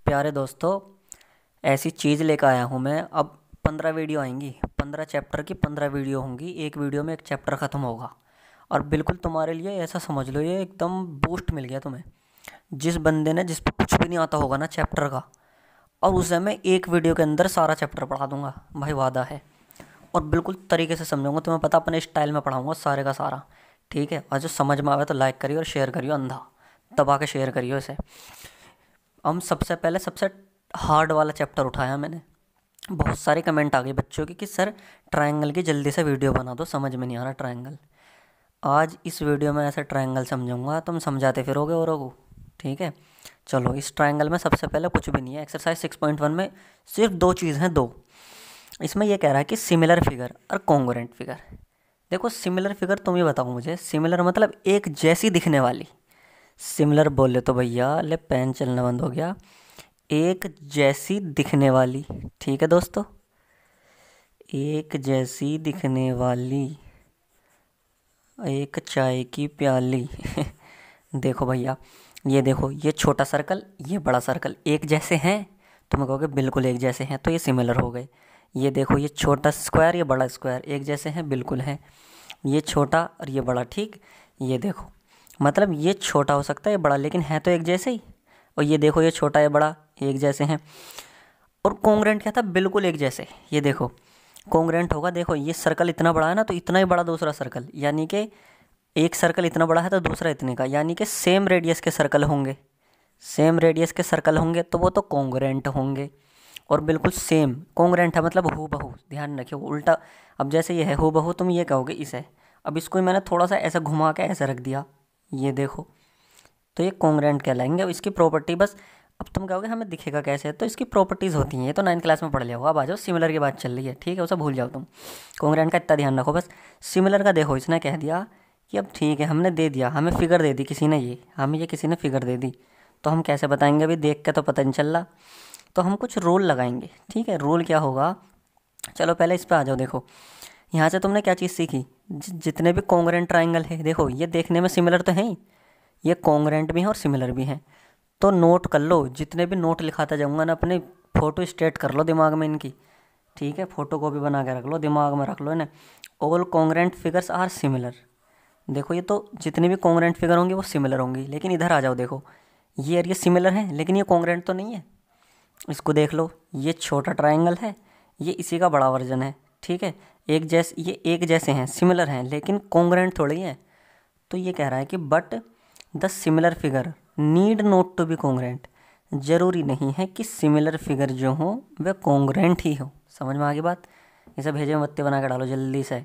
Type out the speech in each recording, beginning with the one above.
प्यारे दोस्तों, ऐसी चीज़ लेकर आया हूँ मैं। अब 15 वीडियो आएंगी, 15 चैप्टर की 15 वीडियो होंगी। एक वीडियो में एक चैप्टर ख़त्म होगा और बिल्कुल तुम्हारे लिए ऐसा समझ लो, ये एकदम बूस्ट मिल गया तुम्हें। जिस बंदे ने, जिस पर कुछ भी नहीं आता होगा ना चैप्टर का, और उसे मैं एक वीडियो के अंदर सारा चैप्टर पढ़ा दूंगा, भाई वादा है। और बिल्कुल तरीके से समझाऊंगा, तुम्हें पता, अपने स्टाइल में पढ़ाऊंगा सारे का सारा। ठीक है, और जो समझ में आवे तो लाइक करियो और शेयर करियो, अंधा दबा के शेयर करियो इसे। हम सबसे पहले सबसे हार्ड वाला चैप्टर उठाया मैंने। बहुत सारे कमेंट आ गए बच्चों के कि सर ट्रायंगल की जल्दी से वीडियो बना दो, समझ में नहीं आ रहा ट्रायंगल। आज इस वीडियो में ऐसा ट्रायंगल समझाऊंगा, तुम समझाते फिरोगे औरों को। ठीक है, चलो। इस ट्रायंगल में सबसे पहले कुछ भी नहीं है। एक्सरसाइज 6.1 में सिर्फ दो चीज़ हैं, दो। इसमें यह कह रहा है कि सिमिलर फिगर और कॉन्ग्रुएंट फिगर। देखो, सिमिलर फिगर तुम ही बताओ मुझे। सिमिलर मतलब एक जैसी दिखने वाली। सिमिलर बोले तो भैया ले पेन चलना बंद हो गया। एक जैसी दिखने वाली, ठीक है दोस्तों, एक जैसी दिखने वाली। एक चाय की प्याली। देखो भैया, ये देखो, ये छोटा सर्कल, ये बड़ा सर्कल एक जैसे हैं। तुम कहोगे बिल्कुल एक जैसे हैं, तो ये सिमिलर हो गए। ये देखो, ये छोटा स्क्वायर, ये बड़ा स्क्वायर एक जैसे हैं, बिल्कुल हैं। ये छोटा और ये बड़ा, ठीक। ये देखो, मतलब ये छोटा हो सकता है, ये बड़ा, लेकिन है तो एक जैसे ही। और ये देखो, ये छोटा ये बड़ा एक जैसे हैं। और कॉन्ग्रुएंट क्या था, बिल्कुल एक जैसे। ये देखो, कॉन्ग्रुएंट होगा, देखो ये सर्कल इतना बड़ा है ना, तो इतना ही बड़ा दूसरा सर्कल, यानी कि एक सर्कल इतना बड़ा है तो दूसरा इतने का, यानी कि सेम रेडियस के सर्कल होंगे। सेम रेडियस के सर्कल होंगे तो वो तो कॉन्ग्रुएंट होंगे। और बिल्कुल सेम कॉन्ग्रुएंट है मतलब हू बहू, ध्यान रखियो उल्टा। अब जैसे ये है हू बहू, तुम ये कहोगे इसे। अब इसको मैंने थोड़ा सा ऐसा घुमा के ऐसे रख दिया, ये देखो, तो ये कॉन्ग्रुएंट कहलाएंगे। अब इसकी प्रॉपर्टी बस, अब तुम कहोगे हमें दिखेगा कैसे, तो इसकी प्रॉपर्टीज़ होती हैं, ये तो 9th क्लास में पढ़ लिया होगा। अब आ जाओ, सिमिलर की बात चल रही है, ठीक है, उसे भूल जाओ तुम। कॉन्ग्रुएंट का इतना ध्यान रखो बस। सिमिलर का देखो, इसने कह दिया कि अब ठीक है, हमने दे दिया, हमें फिगर दे दी किसी ने, ये हमें ये किसी ने फिगर दे दी, तो हम कैसे बताएंगे, अभी देख के तो पता नहीं चल रहा। तो हम कुछ रूल लगाएंगे, ठीक है। रूल क्या होगा, चलो पहले इस पे आ जाओ। देखो, यहाँ से तुमने क्या चीज़ सीखी, जितने भी कॉन्ग्रुएंट ट्राइंगल है, देखो ये देखने में सिमिलर तो हैं ही, ये कॉन्ग्रुएंट भी हैं और सिमिलर भी हैं। तो नोट कर लो, जितने भी नोट लिखाता जाऊँगा ना, अपने फ़ोटो स्टेट कर लो दिमाग में इनकी। ठीक है, फ़ोटो कॉपी बना के रख लो, दिमाग में रख लो इन्हें। All congruent figures are similar. देखो, ये तो जितनी भी कॉन्ग्रुएंट फिगर होंगी वो सिमिलर होंगी, लेकिन इधर आ जाओ, देखो ये और ये सिमिलर हैं, लेकिन ये कॉन्ग्रुएंट तो नहीं है। इसको देख लो, ये छोटा ट्रायंगल है, ये इसी का बड़ा वर्जन है। ठीक है, एक जैसे, ये एक जैसे हैं, सिमिलर हैं, लेकिन कॉन्ग्रुएंट थोड़ी है। तो ये कह रहा है कि but the similar figure need not to be congruent. जरूरी नहीं है कि सिमिलर फिगर जो हो वह कॉन्ग्रुएंट ही हो। समझ में आ गई बात। इसे भेजे में बत्ती बना के डालो जल्दी से,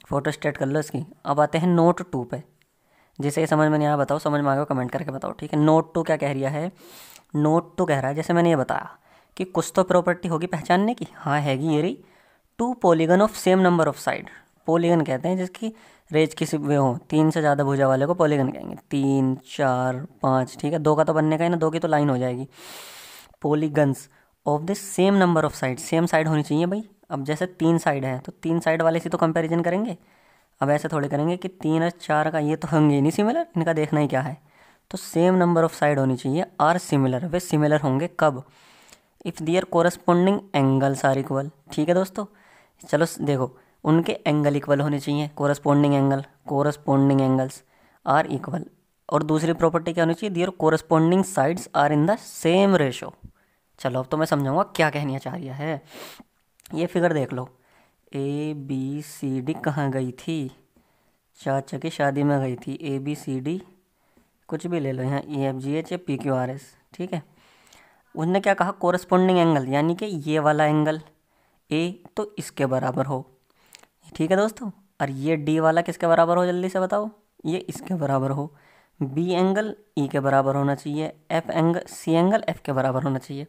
फोटो स्टेट कर लो इसकी। अब आते हैं नोट 2 पे। जिसे ये समझ में नहीं आया बताओ, समझ में आ गया कमेंट करके बताओ। ठीक है, नोट 2 क्या कह रहा है। नोट 2 कह रहा है, जैसे मैंने ये बताया कि कुछ तो प्रॉपर्टी होगी पहचानने की। हाँ हैगी, ये रही, 2 polygon of same number of side. Polygon कहते हैं जिसकी रेंज किसी वे हो, 3 से ज़्यादा भुजा वाले को पॉलीगन कहेंगे। 3 4 5, ठीक है, 2 का तो बनने का ही ना, 2 की तो लाइन हो जाएगी। Polygons of the same number of side, same side होनी चाहिए भाई। अब जैसे 3 साइड है तो 3 साइड वाले से तो कंपैरिजन करेंगे। अब ऐसे थोड़े करेंगे कि 3 और 4 का, ये तो होंगे ही नहीं सिमिलर, इनका देखना ही क्या है। तो सेम नंबर ऑफ साइड होनी चाहिए, आर सिमिलर। वे सिमिलर होंगे कब, if their corresponding angles are equal. ठीक है दोस्तों, चलो देखो, उनके एंगल इक्वल होने चाहिए, कोरस्पॉन्डिंग एंगल्स आर इक्वल। और दूसरी प्रॉपर्टी क्या होनी चाहिए, their corresponding sides are in the same ratio. चलो अब तो मैं समझाऊंगा क्या कहना चाह रहा है। ये फिगर देख लो, ए बी सी डी कहाँ गई थी, चाचा की शादी में गई थी। ए बी सी डी कुछ भी ले लो, यहाँ ई एफ जी एच या पी क्यू आर एस। ठीक है, उसने क्या कहा, कोरस्पॉन्डिंग एंगल, यानी कि ये वाला एंगल ए तो इसके बराबर हो। ठीक है दोस्तों, और ये डी वाला किसके बराबर हो, जल्दी से बताओ, ये इसके बराबर हो। बी एंगल ई के बराबर होना चाहिए, F angle C angle F के बराबर होना चाहिए।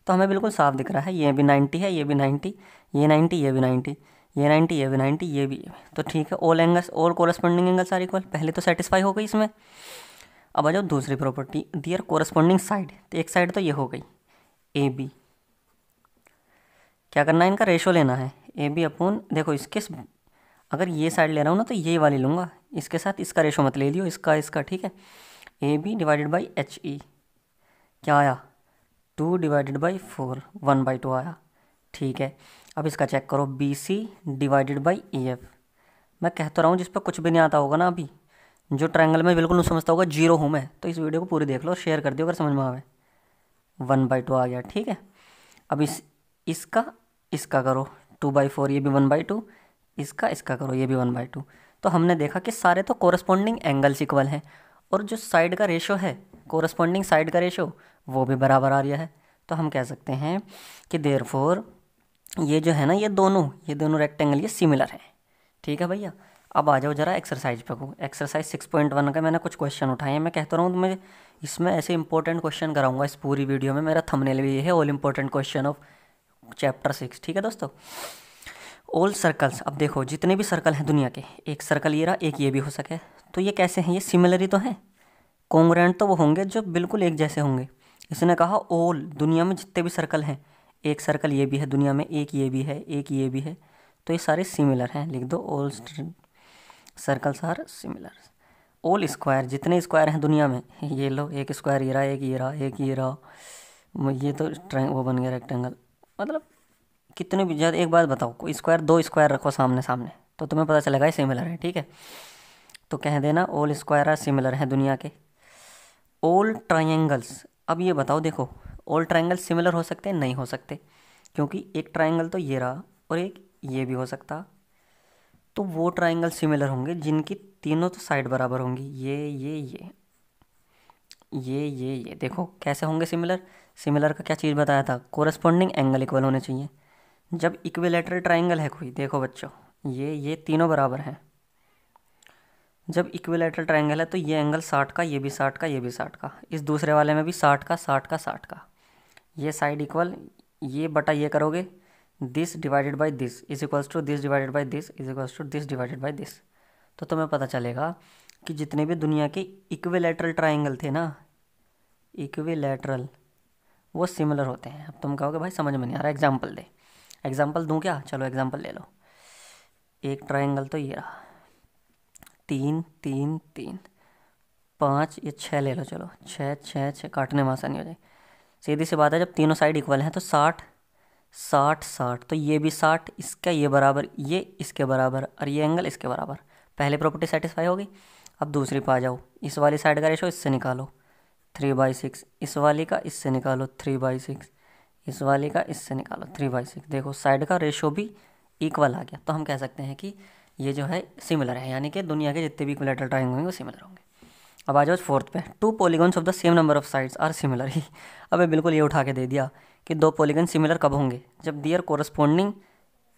तो हमें बिल्कुल साफ दिख रहा है, ये भी 90 है, ये भी 90, ये 90, ये भी 90, ये 90, ये भी 90, ये भी। तो ठीक है, all angles, all corresponding angles are equal, पहले तो सेटिस्फाई हो गई इसमें। अब आ जाओ दूसरी प्रॉपर्टी, दियर कोरस्पॉन्डिंग साइड। तो एक साइड तो ये हो गई ए बी, क्या करना है, इनका रेशो लेना है। ए बी अपॉन, देखो इसके, अगर ये साइड ले रहा हूँ ना तो ये वाली लूँगा, इसके साथ इसका रेशो मत ले लियो, इसका इसका। ठीक है, A B divided by H E, क्या आया, 2/4, 1/2 आया। ठीक है, अब इसका चेक करो, BC/EF। मैं कह तो रहा हूँ जिस पर कुछ भी नहीं आता होगा ना, अभी जो ट्रायंगल में बिल्कुल नहीं समझता होगा, जीरो हूँ मैं, तो इस वीडियो को पूरी देख लो और शेयर कर दियो अगर समझ में आवे। 1/2 आ गया। ठीक है, अब इसका इसका करो 2/4, ये भी 1/2, इसका करो, ये भी 1/2। तो हमने देखा कि सारे तो कोरस्पॉन्डिंग एंगल्स इक्वल हैं, और जो साइड का रेशो है, कोरस्पॉन्डिंग साइड का रेशो, वो भी बराबर आ रहा है। तो हम कह सकते हैं कि देयरफॉर ये जो है ना, ये दोनों रेक्टेंगल ये सिमिलर हैं। ठीक है भैया, अब आ जाओ जरा एक्सरसाइज पे को। एक्सरसाइज 6.1 का मैंने कुछ क्वेश्चन उठाए हैं। मैं कहता रहा हूँ मैं इसमें ऐसे इंपॉर्टेंट क्वेश्चन कराऊंगा इस पूरी वीडियो में। मेरा थंबनेल भी ये है, all important question of chapter 6। ठीक है दोस्तों, ऑल सर्कल्स। अब देखो जितने भी सर्कल हैं दुनिया के, एक सर्कल ये रहा, एक ये भी हो सके, तो ये कैसे हैं, ये सिमिलर ही तो हैं। कॉन्ग्रुएंट तो वो होंगे जो बिल्कुल एक जैसे होंगे। इसने कहा ऑल, दुनिया में जितने भी सर्कल हैं, एक सर्कल ये भी है दुनिया में, एक ये भी है, एक ये भी है, तो ये सारे सिमिलर हैं। लिख दो, all circles are similar. All square, जितने स्क्वायर हैं दुनिया में, ये लो, एक स्क्वायर ये रहा, एक ये रहा, एक ये रहा, ये तो वो बन गया रेक्टेंगल। मतलब कितने भी ज़्यादा, एक बात बताओ, कोई स्क्वायर, दो स्क्वायर रखो सामने सामने, तो तुम्हें पता चलेगा ये सिमिलर है। ठीक है, तो कह देना ऑल स्क्वायर आर सिमिलर हैं दुनिया के। ऑल ट्राइंगल्स, अब ये बताओ, देखो ऑल ट्राइंगल सिमिलर हो सकते हैं? नहीं हो सकते, क्योंकि एक ट्राइंगल तो ये रहा और एक ये भी हो सकता। तो वो ट्राइंगल सिमिलर होंगे जिनकी तीनों तो साइड बराबर होंगी। ये देखो कैसे होंगे सिमिलर। सिमिलर का क्या चीज़ बताया था, कोरस्पॉन्डिंग एंगल इक्वल होने चाहिए। जब इक्विलैटरल ट्राइंगल है कोई, देखो बच्चों, ये तीनों बराबर हैं। जब इक्विलैटरल ट्राइंगल है तो ये एंगल 60 का, ये भी 60 का, ये भी 60 का, इस दूसरे वाले में भी 60 का, 60 का, 60 का, ये साइड इक्वल, ये बटा ये करोगे, this divided by this is equals to this divided by this is equals to this divided by this. तो तुम्हें पता चलेगा कि जितने भी दुनिया के इक्विलैटरल ट्राइंगल थे ना, इक्विलैटरल, वो सिमिलर होते हैं। अब तुम कहोगे भाई समझ में नहीं आ रहा, एग्जाम्पल दे। एग्जाम्पल दूँ क्या? चलो एग्जाम्पल ले लो। एक ट्राइंगल तो ये रहा, 3 3 3 5, ये 6 ले लो, चलो 6 6 6, काटने में आसानी हो जाए। सीधी सी बात है, जब तीनों साइड इक्वल हैं तो 60 60 60, तो ये भी 60, इसका ये बराबर, ये इसके बराबर, और ये एंगल इसके बराबर। पहले प्रॉपर्टी सेटिस्फाई होगी। अब दूसरी पे आ जाओ, इस वाली साइड का रेशो इससे निकालो 3/6, इस वाली का इससे निकालो 3/6, इस वाली का इससे निकालो 3/6। देखो साइड का रेशो भी इक्वल आ गया। तो हम कह सकते हैं कि ये जो है सिमिलर है, यानी कि दुनिया के जितने भी इक्विलैटरल ट्रायंगल होंगे वो सिमिलर होंगे। अब आ जाओ फोर्थ पे, 2 polygons of the same number of sides are similar ही। अब बिल्कुल ये उठा के दे दिया कि 2 पॉलीगॉन सिमिलर कब होंगे, जब their corresponding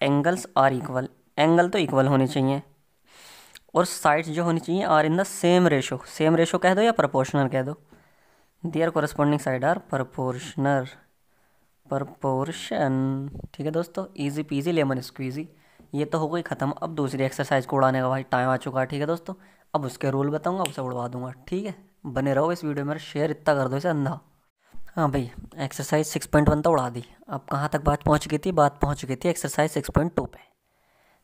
angles are equal. Angle तो इक्वल होने चाहिए और साइड्स जो होनी चाहिए are in the same ratio. Same ratio कह दो या प्रोपोर्शनल कह दो। Their corresponding side are proportional, proportion. ठीक है दोस्तों, इजी पीजी लेमन स्क्वीजी। ये तो हो गई ख़त्म। अब दूसरी एक्सरसाइज को उड़ाने का भाई टाइम आ चुका है। ठीक है दोस्तों, अब उसके रूल बताऊंगा, उसे उड़वा दूंगा। ठीक है, बने रहो इस वीडियो में, शेयर इतना कर दो इसे अंधा। हाँ भाई, एक्सरसाइज 6.1 तो उड़ा दी। अब कहाँ तक बात पहुँच गई थी? बात पहुँच गई थी एक्सरसाइज 6.2 पे।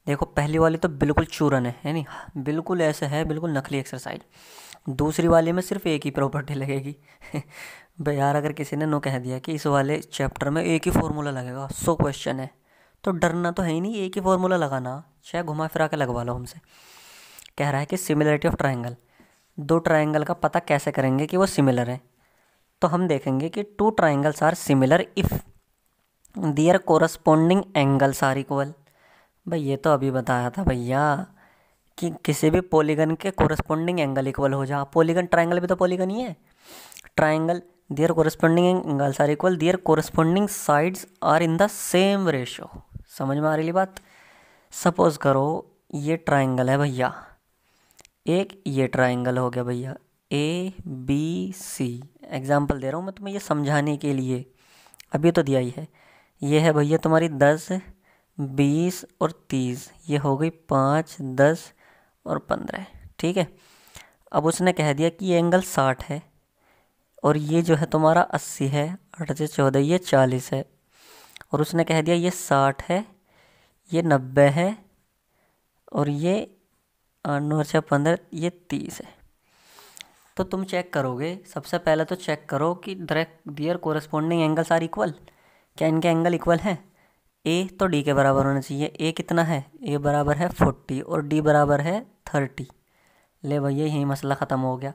देखो पहली वाली तो बिल्कुल चूरन है नहीं, बिल्कुल ऐसे है, बिल्कुल नकली एक्सरसाइज। दूसरी वाली में सिर्फ एक ही प्रॉपर्टी लगेगी। भाई यार, अगर किसी ने नो कह दिया कि इस वाले चैप्टर में एक ही फार्मूला लगेगा, 100 क्वेश्चन है, तो डरना तो है ही नहीं, एक ही फार्मूला लगाना, चाहे घुमा फिरा के लगवा लो हमसे। कह रहा है कि सिमिलरिटी ऑफ ट्राइंगल, दो ट्राइंगल का पता कैसे करेंगे कि वो सिमिलर है। तो हम देखेंगे कि 2 triangles are similar if their corresponding angles are equal. भाई ये तो अभी बताया था भैया कि किसी भी पॉलीगन के कोरस्पॉन्डिंग एंगल इक्वल हो जा। पॉलीगन, ट्राइंगल भी तो पॉलीगन ही है। Triangle their corresponding angles are equal, their corresponding sides are in the same ratio. समझ में आ रही बात? सपोज करो ये ट्राइंगल है भैया, एक ये ट्राइंगल हो गया भैया, ABC। एग्जाम्पल दे रहा हूँ मैं तुम्हें ये समझाने के लिए, अभी तो दिया ही है। ये है भैया तुम्हारी 10 20 और 30, ये हो गई 5 10 और 15। ठीक है, अब उसने कह दिया कि ये एंगल 60 है और ये जो है तुम्हारा 80 है, 8 से 14 ये 40 है, और उसने कह दिया ये 60 है, ये 90 है, और ये 9 और 6 15, ये 30 है। तो तुम चेक करोगे, सबसे पहले तो चेक करो कि their corresponding angles are equal. क्या इनके एंगल इक्वल हैं? ए तो डी के बराबर होना चाहिए। ए कितना है? ए बराबर है 40 और डी बराबर है 30। ले भैया यही मसला ख़त्म हो गया।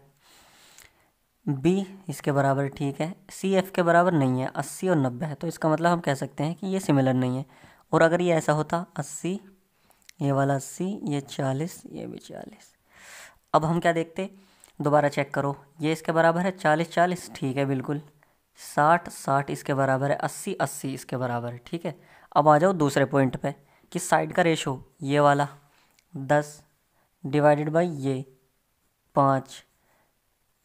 बी इसके बराबर ठीक है, सी एफ के बराबर नहीं है, 80 और 90 है, तो इसका मतलब हम कह सकते हैं कि ये सिमिलर नहीं है। और अगर ये ऐसा होता 80, ये वाला 80, ये 40, ये भी 40। अब हम क्या देखते, दोबारा चेक करो, ये इसके बराबर है 40 40, ठीक है बिल्कुल। 60 60 इसके बराबर है, 80 80 इसके बराबर है, ठीक है। अब आ जाओ दूसरे पॉइंट पे कि साइड का रेशो ये वाला 10 डिवाइडेड बाई ये 5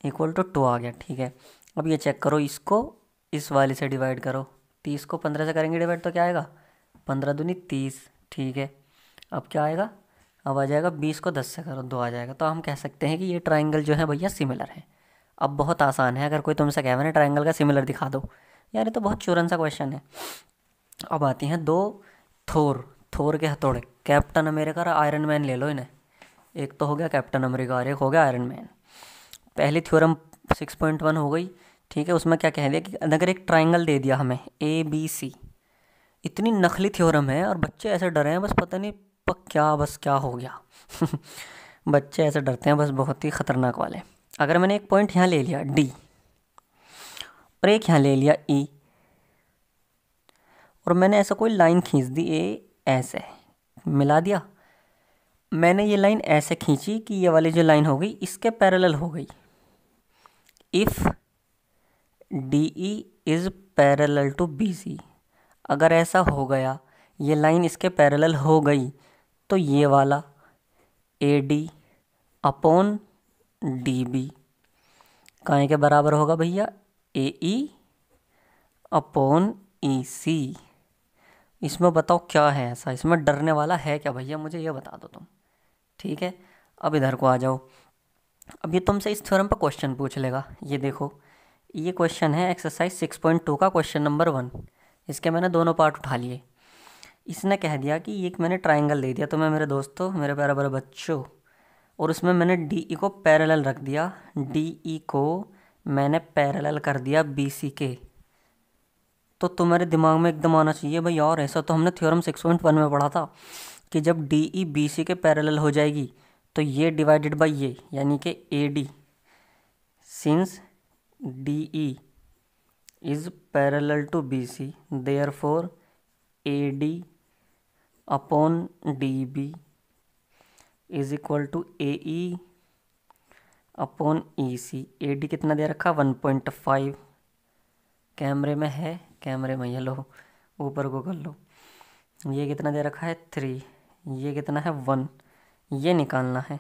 इक्वल टू 2 आ गया, ठीक है। अब ये चेक करो, इसको इस वाले से डिवाइड करो, 30 को 15 से करेंगे डिवाइड तो क्या आएगा? 15 दूनी 30, ठीक है। अब क्या आएगा? अब आ जाएगा 20 को 10 से करो 2 आ जाएगा। तो हम कह सकते हैं कि ये ट्राइंगल जो है भैया सिमिलर है। अब बहुत आसान है, अगर कोई तुमसे कहे मैंने ट्राइंगल का सिमिलर दिखा दो, यार ये तो बहुत चुरन सा क्वेश्चन है। अब आती हैं दो थोर के हथौड़े, कैप्टन अमेरिका और आयरन मैन ले लो इन्हें। एक तो हो गया कैप्टन अमेरिका और एक हो गया आयरन मैन। पहली थ्योरम 6.1 हो गई, ठीक है। उसमें क्या कह दिया कि अगर एक ट्राइंगल दे दिया हमें ABC, इतनी नकली थ्योरम है और बच्चे ऐसे डरे हैं बस पता नहीं क्या हो गया बच्चे ऐसे डरते हैं बस, बहुत ही ख़तरनाक वाले। अगर मैंने एक पॉइंट यहाँ ले लिया D और एक यहाँ ले लिया E और मैंने ऐसा कोई लाइन खींच दी A, ऐसे मिला दिया, मैंने ये लाइन ऐसे खींची कि ये वाली जो लाइन हो गई इसके पैरेलल हो गई। If DE is parallel to BC, अगर ऐसा हो गया, ये लाइन इसके पैरेलल हो गई, तो ये वाला AD अपॉन DB काहे के बराबर होगा भैया? AE upon EC। इसमें बताओ क्या है ऐसा, इसमें डरने वाला है क्या भैया? मुझे ये बता दो तुम, ठीक है। अब इधर को आ जाओ, अब ये तुमसे इस थ्योरम पर क्वेश्चन पूछ लेगा। ये देखो, ये क्वेश्चन है एक्सरसाइज 6.2 का क्वेश्चन नंबर 1। इसके मैंने दोनों पार्ट उठा लिए। इसने कह दिया कि एक मैंने ट्राइंगल दे दिया तुम्हें मेरे दोस्तों, मेरे प्यारे प्यारे बच्चों, और उसमें मैंने DE को पैरेलल रख दिया, DE को मैंने पैरेलल कर दिया BC के। तो तुम्हारे दिमाग में एकदम आना चाहिए भाई, और ऐसा तो हमने थ्योरम 6.1 में पढ़ा था कि जब DE BC के पैरेलल हो जाएगी तो ये डिवाइडेड बाई ये, यानी कि AD, since DE is parallel to BC therefore AD upon DB is equal to AE upon EC। AD कितना दे रखा? 1.5। कैमरे में है, कैमरे में ये लो, ऊपर को कर लो। ये कितना दे रखा है? 3। ये कितना है? 1। ये निकालना है,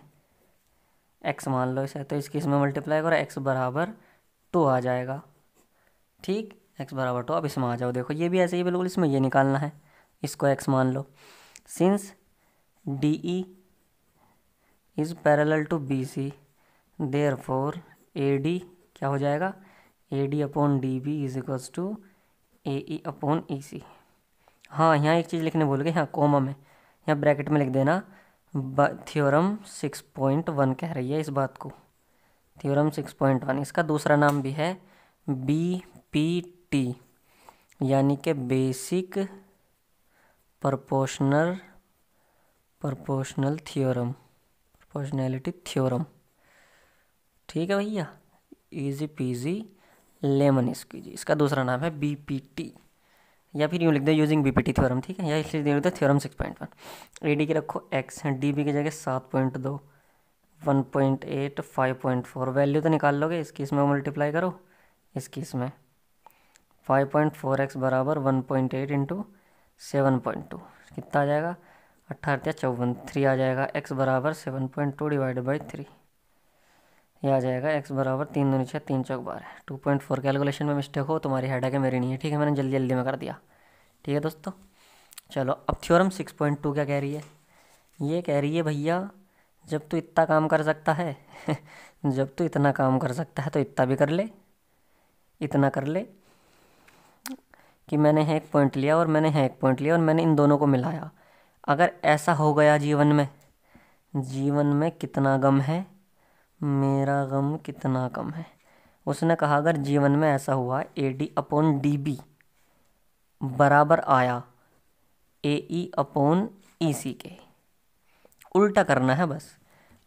x मान लो इसे, तो इसकी इसमें मल्टीप्लाई करो, x बराबर 2 आ जाएगा, ठीक। x बराबर 2। अब इसमें आ जाओ, देखो ये भी ऐसे ही बिल्कुल, इसमें ये निकालना है, इसको x मान लो। Since DE is parallel to BC therefore AD क्या हो जाएगा? AD upon DB is equals to AE upon EC। हाँ, यहाँ एक चीज़ लिखने भूल गए, यहाँ कोमा में, यहाँ ब्रैकेट में लिख देना, थ्योरम 6.1 कह रही है इस बात को, थ्योरम 6.1। इसका दूसरा नाम भी है BPT, यानी कि basic proportional theorem, proportionality theorem, ठीक है भैया। इजी पीजी लेमन स्क्वीजी, इसका दूसरा नाम है BPT, या फिर यूँ लिख दो यूजिंग BPT थ्योरम, ठीक है। या इसलिए लिख दो थ्योरम 6.1। AD की रखो x, DB की जगह 7.2, 1.8, 5.4, वैल्यू तो निकाल लोगे, इसकी इसमें मल्टीप्लाई करो, इसकी इसमें 5.4x बराबर 1.8 इंटू 7.2 कितना आ जाएगा? 18 54, 3 आ जाएगा। x बराबर 7.2 डिवाइडेड बाई 3, यह आ जाएगा x बराबर 3 दूनी 6, 3 चौक 12। 2.4 कैलकुलेशन में मिस्टेक हो तुम्हारी हेडेक है, मेरी नहीं है, ठीक है। मैंने जल्दी जल्दी में कर दिया, ठीक है दोस्तों। चलो अब थ्योरम 6.2 क्या कह रही है? ये कह रही है भैया, जब तू इतना काम कर सकता है जब तू इतना काम कर सकता है तो इतना भी कर ले, इतना कर ले कि मैंने यहाँ एक पॉइंट लिया और मैंने यहाँ एक पॉइंट लिया और मैंने इन दोनों को मिलाया। अगर ऐसा हो गया जीवन में कितना गम है, मेरा गम कितना कम है। उसने कहा अगर जीवन में ऐसा हुआ AD/DB बराबर आया AE/EC के, उल्टा करना है बस।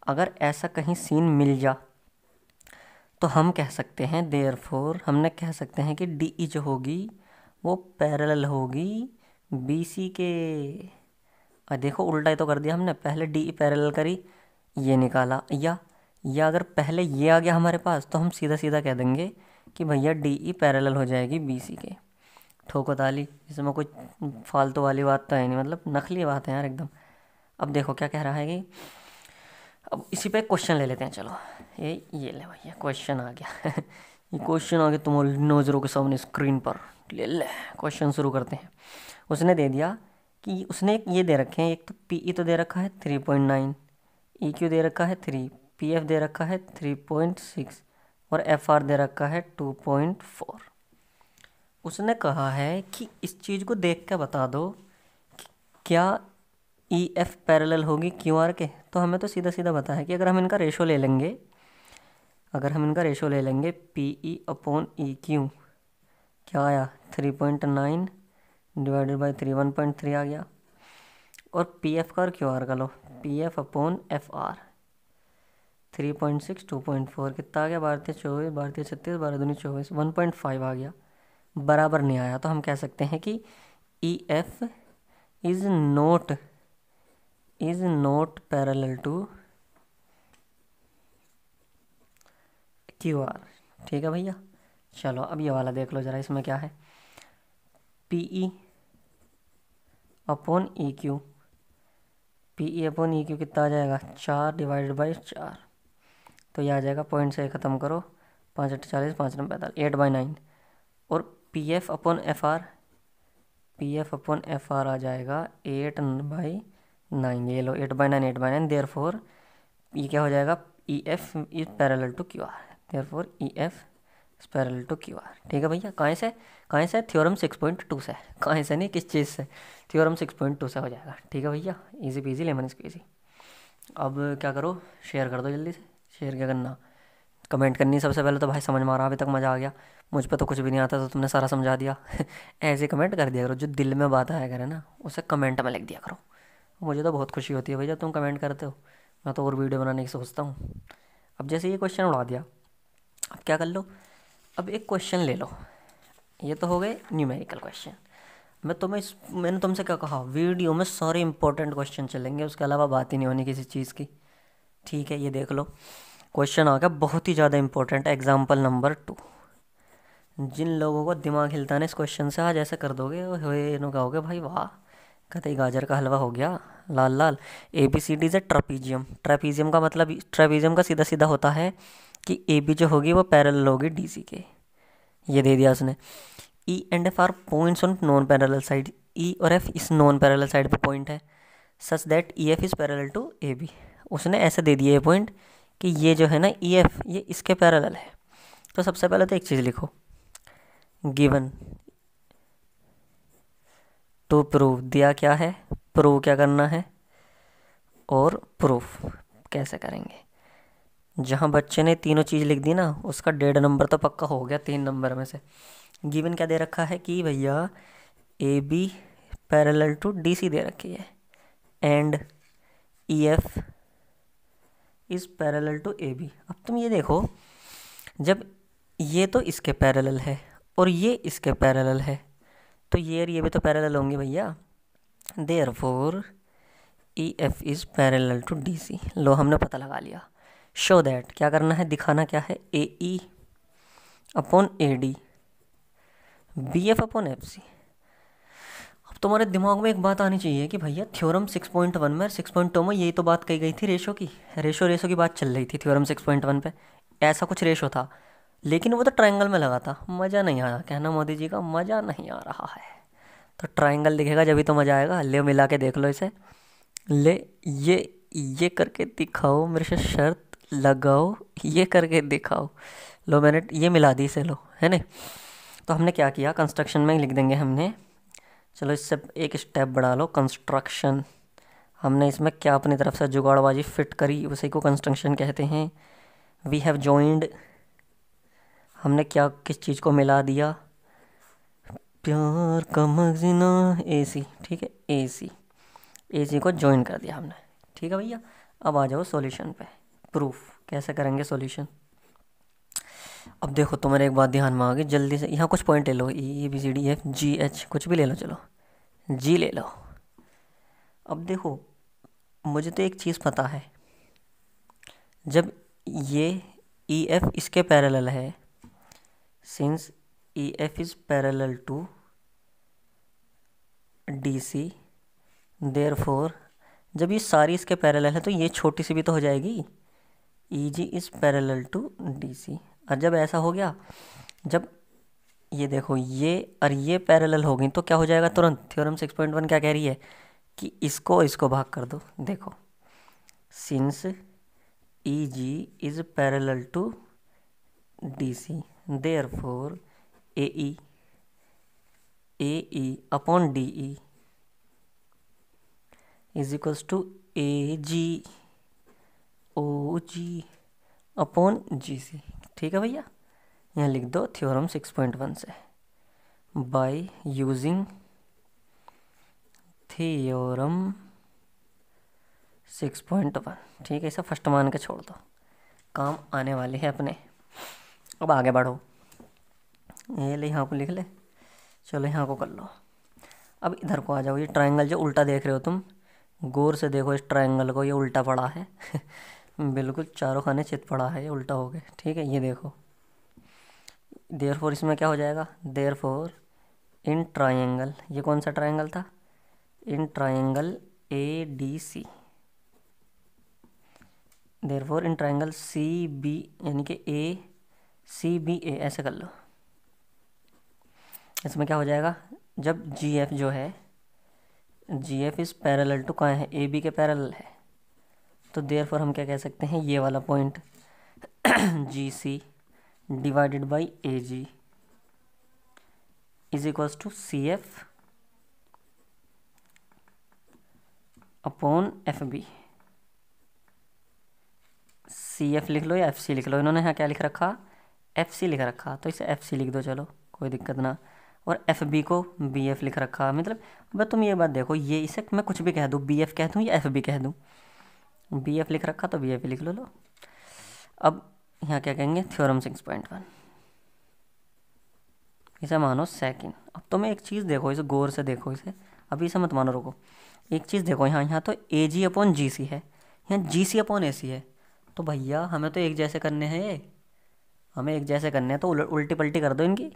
अगर ऐसा कहीं सीन मिल जा तो हम कह सकते हैं देयरफॉर, हमने कह सकते हैं कि DE जो होगी वो पैरेलल होगी BC के। और देखो उल्टा ही तो कर दिया हमने, पहले DE पैरेलल करी, ये निकाला, या अगर पहले ये आ गया हमारे पास तो हम सीधा सीधा कह देंगे कि भैया DE पैरेलल हो जाएगी BC के। ठोको ताली, इसमें कोई फालतू वाली बात तो है नहीं, मतलब नकली बात है यार एकदम। अब देखो क्या कह रहा है कि अब इसी पे क्वेश्चन ले लेते हैं। चलो ये ले भैया, क्वेश्चन आ गया ये क्वेश्चन आ गया तुम्हारी नज़रों के सामने स्क्रीन पर। ले क्वेश्चन शुरू करते हैं। उसने दे दिया कि उसने ये दे रखे हैं, एक तो PE तो दे रखा है 3.9, EQ दे रखा है 3, PF दे रखा है 3.6 और FR दे रखा है 2.4। उसने कहा है कि इस चीज़ को देख के बता दो कि क्या EF पैरेलल होगी QR के। तो हमें तो सीधा सीधा पता है कि अगर हम इनका रेशो ले लेंगे, PE/EQ क्या आया 3.9 डिवाइडेड बाई 3 1.3 आ गया। और PF का और QR का लो, PF/FR 3.6 2.4 कितना आ गया, 12×24 12×36 12×24 1.5 आ गया। बराबर नहीं आया तो हम कह सकते हैं कि EF is not parallel to QR। ठीक है भैया। चलो अब ये वाला देख लो ज़रा, इसमें क्या है। PE/EQ कितना आ जाएगा 4 डिवाइडेड बाई 4, तो ये आ जाएगा, पॉइंट से ख़त्म करो, 5×8 40 5×9 45 8/9। और PF/FR आ जाएगा 8/9। ये लो 8/9 देयरफॉर ये क्या हो जाएगा, EF is parallel to QR, therefore EF is parallel to QR। ठीक है भैया। कहाँ से थ्योरम 6.2 से, कहाँ से नहीं किस चीज़ से, थ्योरम 6.2 से हो जाएगा। ठीक है भैया, इजी पीजी लेमन स्क्वीजी। अब क्या करो, शेयर कर दो जल्दी से। शेयर क्या करना, कमेंट करनी सबसे पहले तो भाई। समझ में आ रहा, अभी तक मज़ा आ गया। मुझ पे तो कुछ भी नहीं आता तो तुमने सारा समझा दिया ऐसे कमेंट कर दिया करो, जो दिल में बात आया करे ना उसे कमेंट में लिख दिया करो। मुझे तो बहुत खुशी होती है भाई जब तुम कमेंट करते हो। मैं तो और वीडियो बनाने की सोचता हूँ। अब जैसे ये क्वेश्चन उड़ा दिया, अब क्या कर लो, अब एक क्वेश्चन ले लो। ये तो हो गए न्यूमेरिकल क्वेश्चन। मैंने तुमसे क्या कहा, वीडियो में सारे इंपॉर्टेंट क्वेश्चन चलेंगे, उसके अलावा बात ही नहीं होनी किसी चीज़ की। ठीक है, ये देख लो क्वेश्चन आ गया बहुत ही ज़्यादा इंपॉर्टेंट, एग्जाम्पल नंबर 2। जिन लोगों को दिमाग हिलता है ना इस क्वेश्चन से, आज ऐसे कर दोगे होए नो कहोगे भाई वाह, कतई गाजर का हलवा हो गया लाल लाल। ABCD is a ट्रापीजियम। ट्रापीजियम का मतलब, ट्रापीजियम का सीधा सीधा होता है कि AB जो होगी वो पैरेलल होगी DC के। ये दे दिया उसने। E and F are points on non parallel side. E और F इस नॉन पैरेलल साइड पे पॉइंट है, such that EF is parallel to AB। उसने ऐसे दे दिया ये पॉइंट कि ये जो है ना EF ये इसके पैरेलल है। तो सबसे पहले तो एक चीज़ लिखो, गिवन टू प्रूव। दिया क्या है, प्रूव क्या करना है, और प्रूफ कैसे करेंगे। जहाँ बच्चे ने तीनों चीज़ लिख दी ना, उसका 1.5 नंबर तो पक्का हो गया 3 नंबर में से। गिवन क्या दे रखा है कि भैया AB पैरेलल टू DC दे रखी है, and EF is parallel to AB। अब तुम ये देखो, जब ये तो इसके पैरेलल है और ये इसके पैरेलल है, तो ये और ये भी तो पैरेलल होंगे भैया। Therefore EF is parallel to DC। लो हमने पता लगा लिया। शो दैट क्या करना है, दिखाना क्या है, AE/AD BF/FC। अब तुम्हारे दिमाग में एक बात आनी चाहिए कि भैया थ्योरम 6.1 में 6.2 में यही तो बात कही गई थी, रेशो की। रेशो की बात चल रही थी थ्योरम 6.1 पे, ऐसा कुछ रेशो था, लेकिन वो तो ट्रायंगल में लगा था। मज़ा नहीं आया, कहना मोदी जी का मज़ा नहीं आ रहा है। तो ट्रायंगल दिखेगा जब भी तो मज़ा आएगा। ले मिला के देख लो इसे। ले ये करके दिखाओ, मेरे से शर्त लगाओ, ये करके दिखाओ। लो मैंने ये मिला दी इसे, लो है ना। तो हमने क्या किया, कंस्ट्रक्शन में लिख देंगे हमने। चलो इससे एक स्टेप बढ़ा लो, कंस्ट्रक्शन। हमने इसमें क्या अपनी तरफ से जुगाड़बाजी फिट करी, उसी को कंस्ट्रक्शन कहते हैं। वी हैव जॉइंड, हमने क्या किस चीज़ को मिला दिया, प्यार का मगजना AC, ठीक है, AC को ज्वाइन कर दिया हमने, ठीक है भैया। अब आ जाओ सॉल्यूशन पे, प्रूफ कैसे करेंगे सॉल्यूशन। अब देखो तुम्हारे एक बात ध्यान में आ गई, जल्दी से यहाँ कुछ पॉइंट ले लो, EBCDFGH कुछ भी ले लो, चलो G ले लो। अब देखो मुझे तो एक चीज़ पता है, जब ये EF इसके पैरेलल है, since EF is parallel to DC, therefore जब ये सारी इसके पैरेलल है तो ये छोटी सी भी तो हो जाएगी, EG is parallel to DC। और जब ऐसा हो गया, जब ये देखो ये और ये पैरेलल हो गई तो क्या हो जाएगा तुरंत, थ्योरम 6.1 क्या कह रही है कि इसको भाग कर दो। देखो since EG is parallel to DC, therefore AE upon DE is equals to AG OG upon GC, ठीक है भैया। यहाँ लिख दो थ्योरम 6.1 से, बाय यूजिंग थ्योरम 6.1, ठीक है। इसे फर्स्ट मान के छोड़ दो, काम आने वाले हैं अपने। अब आगे बढ़ो, ये ले यहाँ को लिख ले, चलो यहाँ को कर लो। अब इधर को आ जाओ, ये ट्रायंगल जो उल्टा देख रहे हो तुम, गौर से देखो इस ट्रायंगल को, ये उल्टा पड़ा है बिल्कुल चारों खाने चित पड़ा है, ये उल्टा हो गए, ठीक है। ये देखो देयरफॉर इसमें क्या हो जाएगा, देयरफॉर इन ट्रायंगल, ये कौन सा ट्रायंगल था, in triangle ADC, therefore in triangle CB यानी कि ACBA, ऐसे कर लो। इसमें क्या हो जाएगा, जब GF जो है, GF इज पैरेलल टू कहाँ है, AB के पैरेलल है, तो देयरफॉर हम क्या कह सकते हैं, ये वाला point GC divided by AG is equals to CF upon FB। CF लिख लो या FC लिख लो, इन्होंने यहाँ क्या लिख रखा, FC लिख रखा, तो इसे FC लिख दो, चलो कोई दिक्कत ना। और FB को BF लिख रखा, मतलब अब तुम ये बात देखो, ये इसे मैं कुछ भी कह दूँ, BF कह दूँ या FB कह दूँ, BF लिख रखा तो BF लिख लो। अब यहाँ क्या कहेंगे, थ्योरम 6.1, इसे मानो सेकंड। अब तुम्हें एक चीज़ देखो, इसे गौर से देखो, इसे अभी इसे मत मानो, रुको। एक चीज़ देखो, यहाँ तो AG अपॉन GC है, यहाँ GC अपॉन AC है, तो भैया हमें तो एक जैसे करने हैं, ये हमें एक जैसे करने हैं, तो उल्टी पल्टी कर दो इनकी।